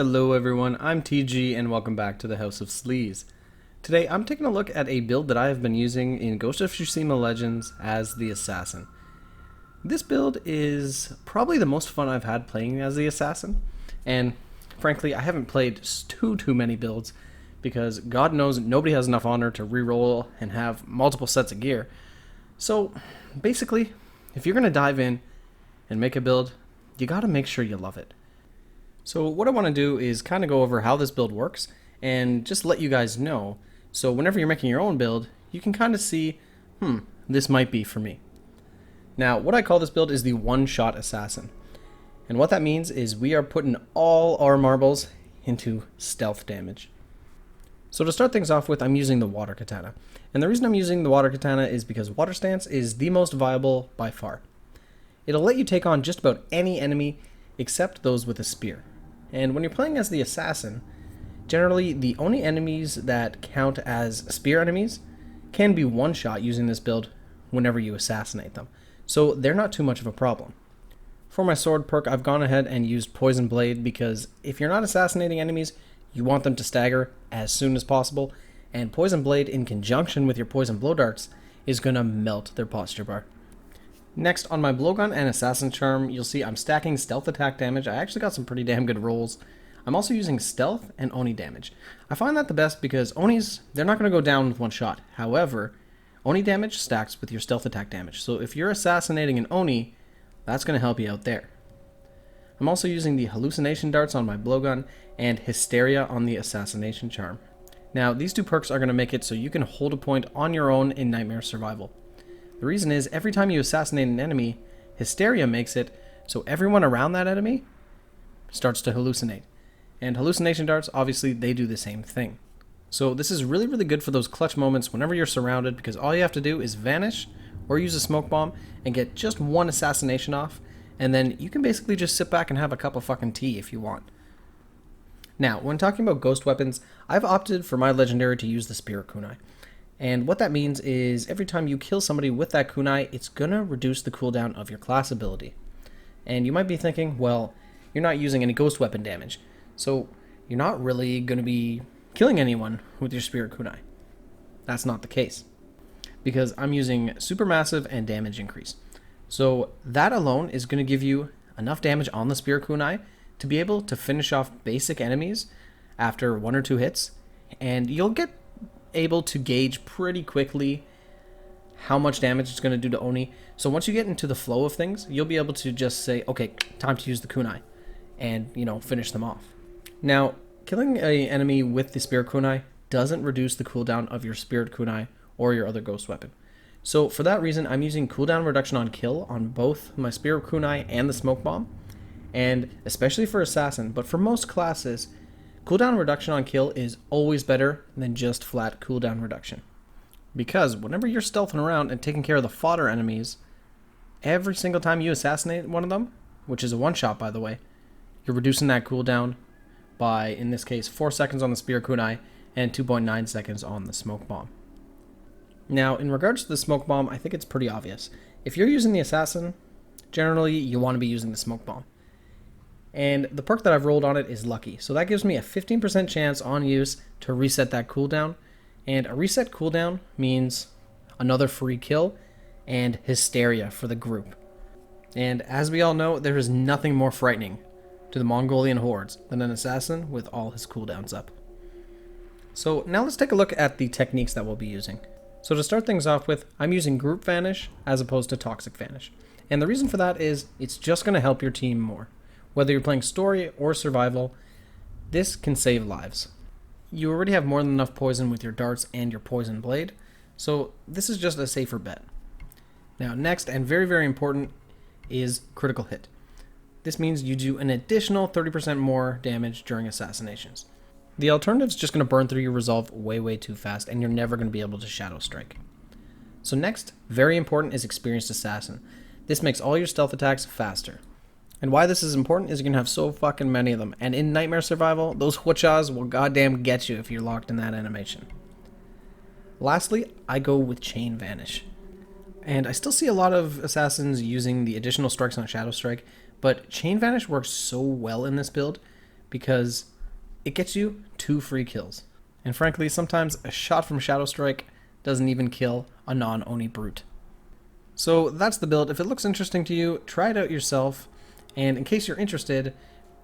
Hello everyone, I'm TG and welcome back to the House of Sleaze. Today I'm taking a look at a build that I have been using in Ghost of Tsushima Legends as the Assassin. This build is probably the most fun I've had playing as the Assassin, and frankly I haven't played too many builds because God knows nobody has enough honor to reroll and have multiple sets of gear. So basically, if you're going to dive in and make a build, you gotta make sure you love it. So what I want to do is kind of go over how this build works and just let you guys know, so whenever you're making your own build, you can kind of see, this might be for me. Now, what I call this build is the one-shot assassin. And what that means is we are putting all our marbles into stealth damage. So to start things off with, I'm using the water katana. And the reason I'm using the water katana is because water stance is the most viable by far. It'll let you take on just about any enemy except those with a spear. And when you're playing as the assassin, generally the only enemies that count as spear enemies can be one shot using this build whenever you assassinate them. So they're not too much of a problem. For my sword perk, I've gone ahead and used Poison Blade because if you're not assassinating enemies, you want them to stagger as soon as possible, and Poison Blade in conjunction with your Poison Blow Darts is going to melt their posture bar. Next, on my Blowgun and Assassin Charm, you'll see I'm stacking stealth attack damage. I actually got some pretty damn good rolls. I'm also using stealth and Oni damage. I find that the best because Onis, they're not going to go down with one shot. However, Oni damage stacks with your stealth attack damage. So if you're assassinating an Oni, that's going to help you out there. I'm also using the Hallucination Darts on my Blowgun and Hysteria on the Assassination Charm. Now, these two perks are going to make it so you can hold a point on your own in Nightmare Survival. The reason is, every time you assassinate an enemy, Hysteria makes it so everyone around that enemy starts to hallucinate. And Hallucination Darts, obviously, they do the same thing. So this is really good for those clutch moments whenever you're surrounded, because all you have to do is vanish or use a smoke bomb and get just one assassination off, and then you can basically just sit back and have a cup of fucking tea if you want. Now, when talking about ghost weapons, I've opted for my legendary to use the Spirit Kunai. And what that means is every time you kill somebody with that kunai, it's going to reduce the cooldown of your class ability. And you might be thinking, well, you're not using any ghost weapon damage, so you're not really going to be killing anyone with your Spirit Kunai. That's not the case, because I'm using Supermassive and damage increase. So that alone is going to give you enough damage on the Spirit Kunai to be able to finish off basic enemies after 1 or 2 hits, and you'll get able to gauge pretty quickly how much damage it's going to do to Oni. So once you get into the flow of things, you'll be able to just say, okay, time to use the kunai, and finish them off. Now, killing an enemy with the Spirit Kunai doesn't reduce the cooldown of your Spirit Kunai or your other ghost weapon. So for that reason, I'm using cooldown reduction on kill on both my Spirit Kunai and the smoke bomb, and especially for assassin, but for most classes, cooldown reduction on kill is always better than just flat cooldown reduction. Because whenever you're stealthing around and taking care of the fodder enemies, every single time you assassinate one of them, which is a one-shot by the way, you're reducing that cooldown by, in this case, 4 seconds on the Spirit Kunai and 2.9 seconds on the Smoke Bomb. Now, in regards to the Smoke Bomb, I think it's pretty obvious. If you're using the Assassin, generally you want to be using the Smoke Bomb. And the perk that I've rolled on it is Lucky. So that gives me a 15% chance on use to reset that cooldown. And a reset cooldown means another free kill and Hysteria for the group. And as we all know, there is nothing more frightening to the Mongolian hordes than an assassin with all his cooldowns up. So now let's take a look at the techniques that we'll be using. So to start things off with, I'm using Group Vanish as opposed to Toxic Vanish. And the reason for that is it's just going to help your team more. Whether you're playing story or survival, this can save lives. You already have more than enough poison with your darts and your poison blade, so this is just a safer bet. Now next, and very important, is critical hit. This means you do an additional 30% more damage during assassinations. The alternative's just going to burn through your resolve way too fast, and you're never going to be able to Shadow Strike. So next, very important, is Experienced Assassin. This makes all your stealth attacks faster. And why this is important is you can have so fucking many of them. And in Nightmare Survival, those Hwachas will goddamn get you if you're locked in that animation. Lastly, I go with Chain Vanish. And I still see a lot of assassins using the additional strikes on Shadow Strike, but Chain Vanish works so well in this build because it gets you 2 free kills. And frankly, sometimes a shot from Shadow Strike doesn't even kill a non-Oni brute. So that's the build. If it looks interesting to you, try it out yourself. And in case you're interested,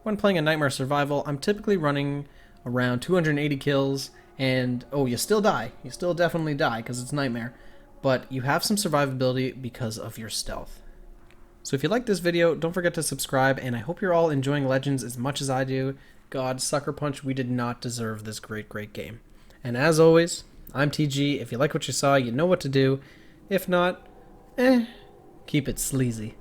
when playing a Nightmare Survival, I'm typically running around 280 kills, and you still die. You still definitely die because it's Nightmare, but you have some survivability because of your stealth. So if you like this video, don't forget to subscribe, and I hope you're all enjoying Legends as much as I do. God, Sucker Punch, we did not deserve this great, great game. And as always, I'm TG. If you like what you saw, you know what to do. If not, keep it sleazy.